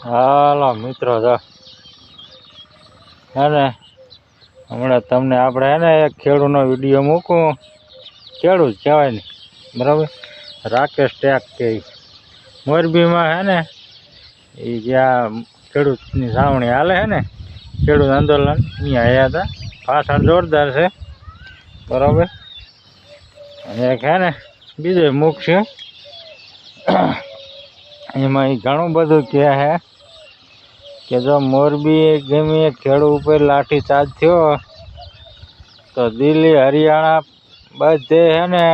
હાલો મિત્રો જો હે ને હમણાં તમને આપણે હે ને એક ખેડૂતનો વિડીયો મૂકું. ખેડૂત કહેવાય ને, બરાબર. રાકેશ ટેક કે મોરબીમાં હે ને એ જ્યાં ખેડૂતની સાવણી હાલે હે ને, ખેડૂત આંદોલન અહીંયા આવ્યા હતા. ભાષણ જોરદાર છે, બરાબર. અને એક હે ને બીજો મૂક છે, એમાં એ ઘણું બધું કહે છે કે જો મોરબી ગમે ખેડૂત ઉપર લાઠીચાર્જ થયો તો દિલ્હી હરિયાણા બધે હે ને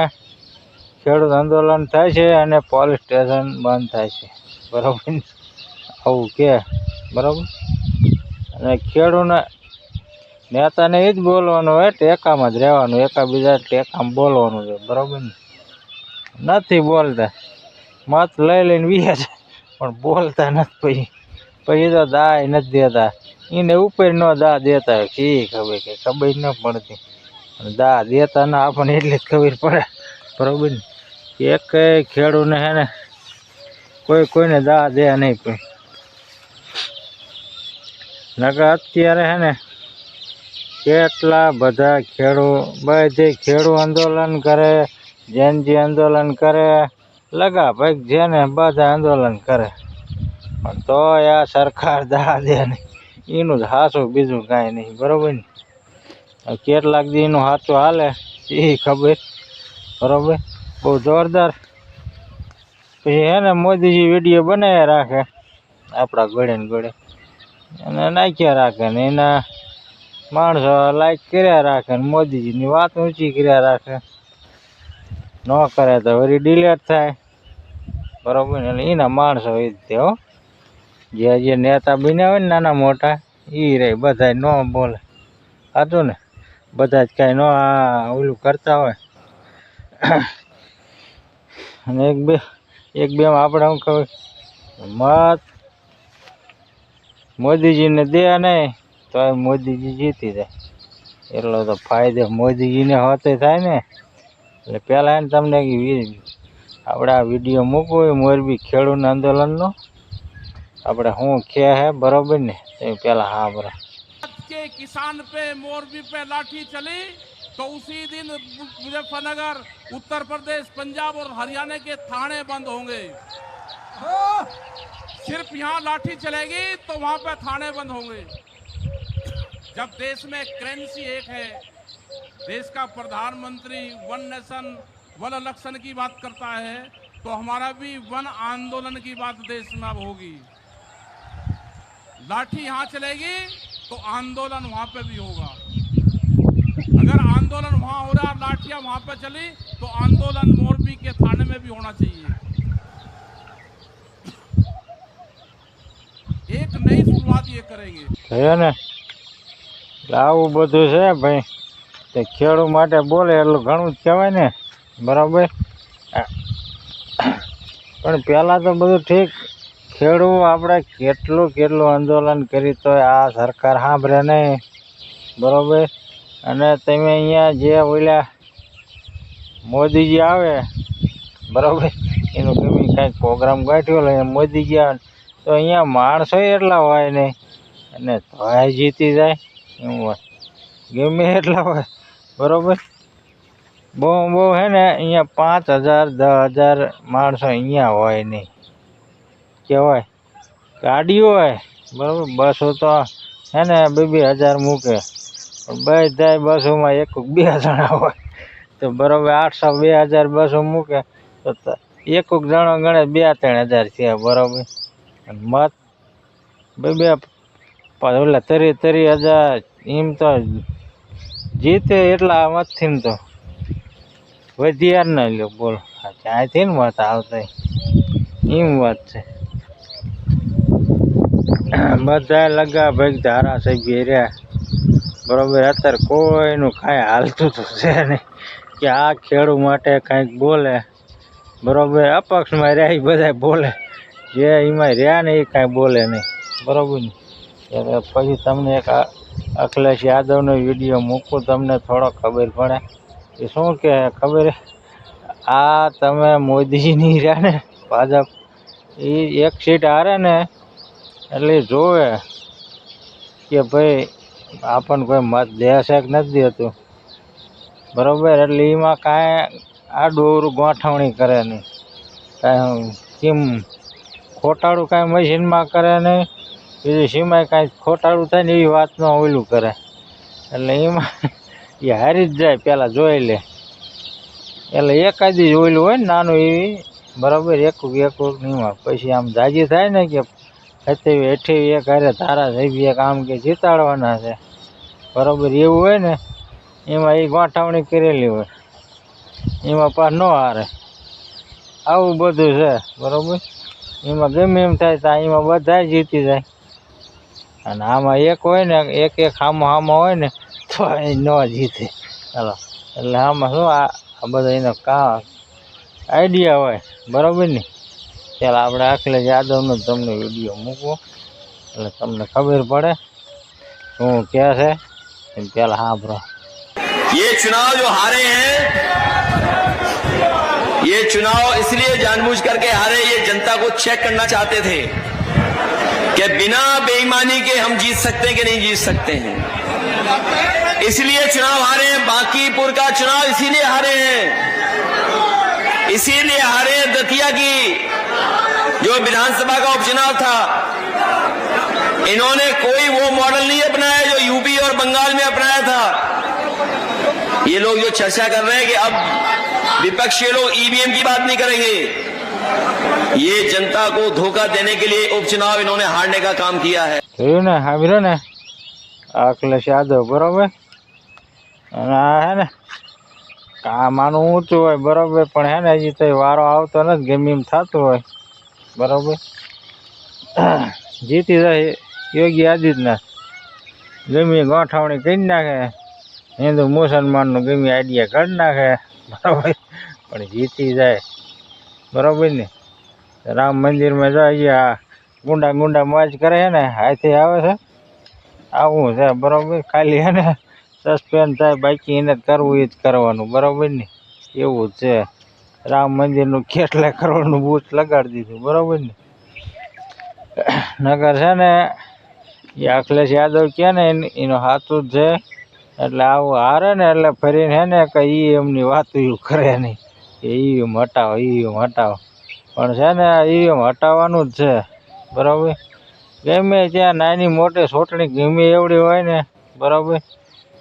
ખેડૂત આંદોલન થાય છે અને પોલીસ સ્ટેશન બંધ થાય છે, બરાબર. આવું કે, બરાબર. અને ખેડૂતને નેતાને એ જ બોલવાનું હોય, ટેકામાં જ રહેવાનું, એકાબીજા ટેકામાં બોલવાનું છે, બરાબર ને. નથી બોલતા, મત લઈ લઈને વીએ છે પણ બોલતા નથી. પછી તો દાય નથી દેતા, એને ઉપર નો દા દેતા હોય કે ખબર કે ખબર ન પડતી. દા દેતા ના આપણને એટલી જ ખબર પડે, બરાબર ને. એક ખેડૂતને હે ને કોઈને દા દે નહીં. કોઈ નકર અત્યારે હે ને કેટલા બધા બધે ખેડૂત આંદોલન કરે, જેનજી આંદોલન કરે, લગા ભાઈ જેને બધા આંદોલન કરે, પણ તો આ સરકાર દા દે નહીં. એનું જ સાચું, બીજું કાંઈ નહીં, બરાબર ને. કેટલાક દી એનું સાચું હાલે એ ખબર, બરાબર. બહુ જોરદાર. પછી હે ને મોદીજી વિડીયો બનાવ્યા રાખે આપણા ગળે ને ગળે, અને નાખ્યા રાખે ને એના માણસો લાઈક કર્યા રાખે ને મોદીજીની વાત ઊંચી કર્યા રાખે. ન કરે તો વળી ડિલેટ થાય, બરાબર ને. એટલે એના માણસો એ જ હો, જે નેતા બન્યા હોય ને નાના મોટા એ રહે, બધા ન બોલે, સાચું ને. બધા જ કાંઈ ન ઓલું કરતા હોય. અને એક બે આપણે શું ખબર, મત મોદીજીને દે નહીં તો મોદીજી જીતી જાય, એટલો તો ફાયદો મોદીજીને હોતે થાય ને. એટલે પહેલાં એને તમને આપણે આ વિડીયો મૂકવો હોય મોરબી ખેડૂત આંદોલનનો, આપણે શું કહે હે, બરાબર ને. તો પહેલાં હા બરાબર के किसान पे मोरबी पे लाठी चली तो उसी दिन मुजफ्फरनगर, उत्तर प्रदेश, पंजाब और हरियाणा के थाने बंद होंगे। सिर्फ यहाँ लाठी चलेगी तो वहां पे थाने बंद होंगे। जब देश में करेंसी एक है, देश का प्रधानमंत्री वन नेशन वन इलेक्शन की बात करता है, तो हमारा भी वन आंदोलन की बात देश में अब होगी। लाठी यहाँ चलेगी तो आंदोलन वहां पे भी होगा। अगर आंदोलन वहां हो रहा, लाठियां वहां पे चली, तो आंदोलन मोरबी के थाने में भी होना चाहिए। एक नई शुरुआत ये करेंगे ને. આવું બધું છે ભાઈ, તે ખેડૂત માટે બોલે એટલું ઘણું જ કહેવાય ને, બરાબર. પણ પહેલાં તો બધું ઠીક, ખેડૂત આપણે કેટલું આંદોલન કરી તો આ સરકાર સાંભળે નહીં, બરાબર. અને તમે અહીંયા જે ઓલા મોદીજી આવે, બરાબર, એનું ગમે કાંઈક પ્રોગ્રામ ગાંઠ્યો લે મોદીજી આવે તો અહીંયા માણસો એટલા હોય નહીં, અને તોય જીતી જાય એવું હોય, ગમે એટલા હોય, બરાબર. બહુ હે ને અહીંયા 5,000 10,000 માણસો અહીંયા હોય નહીં, કહેવાય. ગાડીઓ હોય, બરાબર. બસો તો હે ને 2,000 મૂકે, બધા બસોમાં 1-2 જણા હોય તો બરાબર 800 2,000 બસો મૂકે તો 1 જણો ગણે 2-3 હજાર થયા, બરાબર. મત 30,000 એમ તો જીતે એટલા મતથી તો વધ્યા ન લ્યો, બોલો. ક્યાંયથી ને મત આવતા એમ વાત છે. બધા લગા ભાઈ ધારાસભ્ય રહ્યા, બરાબર. અત્યારે કોઈનું કાંઈ હાલતું તો છે નહીં કે આ ખેડૂત માટે કાંઈક બોલે, બરાબર. અપક્ષમાં રહ્યા એ બધા બોલે, જે એમાં રહ્યા ને એ કાંઈ બોલે નહીં, બરાબર ને. એટલે પછી તમને એક અખિલેશ યાદવનો વિડીયો મૂકું, તમને થોડો ખબર પડે એ શું કે ખબર. આ તમે મોદીજીની રહ્યા ને ભાજપ, એ એક સીટ હારે ને એટલે ઈ જોવે કે ભાઈ આપણને કોઈ મત દે છે કે નથી દેતું, બરાબર. એટલે એમાં કાંઈ આડું અવળું ગોઠવણી કરે નહીં, કાંઈ કેમ ખોટાડું કાંઈ મશીનમાં કરે નહીં, બીજું સીમાય કાંઈ ખોટાડું થાય ને એવી વાતનું ઓલું કરે. એટલે એમાં એ હારી જ જાય, પહેલાં જોઈ લે. એટલે એકાદી જ ઓલું હોય ને નાનું એવી, બરાબર, એકું એમાં પછી આમ જાજી થાય ને કે 27-28 એક હારે ધારાસભ્ય એક આમ કે જીતાડવાના છે, બરાબર, એવું હોય ને એમાં એ ગોઠવણી કરેલી હોય, એમાં પાછ ન હારે. આવું બધું છે, બરાબર. એમાં ગમે એમ થાય તો એમાં બધા જીતી જાય, અને આમાં એક હોય ને એક હામો હોય ને તો એ ન જીતે. ચાલો, એટલે આમાં શું આ બધા એનો આઈડિયા હોય, બરાબર ને. ચાલ આપણે અખિલેશ યાદવનો તમને વિડીયો મૂકવો એટલે તમને ખબર પડે શું કહે છે. પેલા સાંભળો. ये चुनाव जो हारे हैं, ये चुनाव इसलिए जानबूझ करके हारे, ये जनता को चेक करना चाहते थे कि बिना बेईमानी के हम जीत सकते हैं कि नहीं जीत सकते हैं, इसलिए चुनाव हारे हैं। बांकीपुर का चुनाव इसीलिए हारे हैं, इसीलिए हारे दतिया की जो विधानसभा का उपचुनाव था, इन्होंने कोई वो मॉडल नहीं अपनाया जो यूपी और बंगाल में अपनाया था। ये लोग जो चर्चा कर रहे हैं कि अब विपक्षी लोग ईवीएम की बात नहीं करेंगे, ये जनता को धोखा देने के लिए उपचुनाव इन्होंने हारने का काम किया है। જોયું ને, સાંભળ્યો ને, અખિલેશ યાદવ, બરાબર. અને આ હે ને કામ આનું ઊંચું હોય, બરાબર, પણ હે ને હજી તો વારો આવતો નથી, ગમે એમ થતું હોય, બરાબર. જીતી જાય યોગી આદિત્યનાથ, ગમે ગોઠવણી કરી નાખે, હિન્દુ મુસલમાનનું ગમે આઈડિયા કાઢી નાખે, બરાબર, પણ જીતી જાય, બરાબર ને. રામ મંદિરમાં જાય, આ ગુંડા મોજ કરે છે ને, હાથે આવે છે, આવું છે, બરાબર. ખાલી હે ને સસ્પેન્ડ થાય, બાકી એને કરવું એ જ કરવાનું, બરાબર ને. એવું જ છે. રામ મંદિરનું કેટલાય કરોડનું બૂથ લગાડી દીધું, બરાબર ને. નગર છે ને એ અખિલેશ યાદવ કહે ને એનો સાચું જ છે. એટલે આવું હારે ને એટલે ફરીને હે ને કંઈ એમની વાતું એવું કરે નહીં કે ઈવીએમ હટાવો, પણ છે ને ઈવીએમ હટાવવાનું જ છે, બરાબર. ગમે ત્યાં નાની મોટી સોટણી ગમે એવડી હોય ને, બરાબર,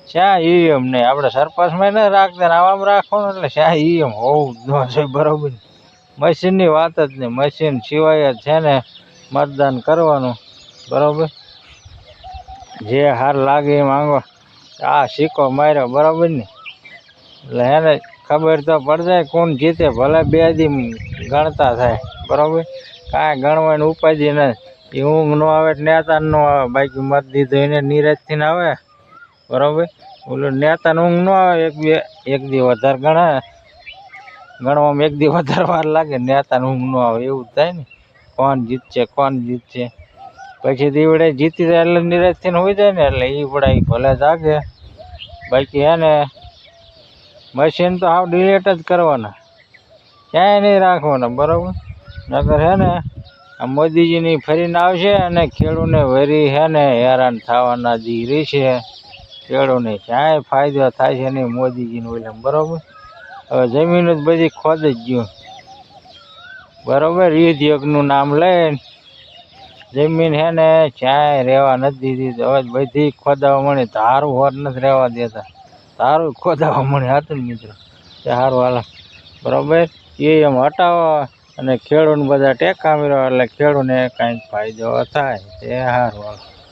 શ્યાં ઈવીએમ નહીં. આપણે સરપંચમાં ન રાખતા ને આવામાં રાખવાનું, એટલે શ્યાં ઈવીએમ હોવું જ ન જોઈએ, બરાબર. મશીનની વાત જ નહીં, મશીન સિવાય જ છે ને મતદાન કરવાનું, બરાબર. જે હાર લાગે એમ આંગો આ સિક્કો માર્યો, બરાબર ને. એટલે એને ખબર તો પડી જાય કોણ જીતે, ભલે બે દી ગણતા થાય, બરાબર. કાંઈ ગણવાની ઉપાધિ નથી. એ ઊંઘ ન આવે નેતા ન આવે, બાકી મત દીધો એને નિરાજથી ને આવે, બરાબર. ઓલું નેતાને ઊંઘ ન આવે, એક દી વધારે ગણવામાં એક દી વધારે વાર લાગે, નેતાને ઊંઘ ન આવે, એવું જ થાય ને. કોણ જીતશે પછી દીવડે જીતી જાય એટલે નિરાજથી ને હોઈ જાય ને, એટલે એ પડાય ભલે જાગે. બાકી હે ને મશીન તો હાવ ડિલીટ જ કરવાના, ક્યાંય નહીં રાખવાના, બરાબર. નગર હે ને આ મોદીજીની ફરીને આવશે અને ખેડૂતને વરી હે ને હેરાન થવાના દીરી છે. ખેડૂતને ક્યાંય ફાયદો થાય છે નહીં મોદીજીને ઓલા, બરાબર. હવે જમીન જ બધી ખોદ જ ગયું, બરાબર. યુદ્ધયોગનું નામ લઈને જમીન હે ને ક્યાંય રહેવા નથી દીધી, હવે બધી ખોદાવા મળી. ધારું હોત નથી રહેવા દેતા, ધારું ખોદાવા મળી હતું ને મિત્રો. તે સારું હાલ, બરાબર. એ એમ હટાવો અને ખેડૂતને બધા ટેકા મેળવો એટલે ખેડૂતને કાંઈક ફાયદો થાય, તે સારું હાલ.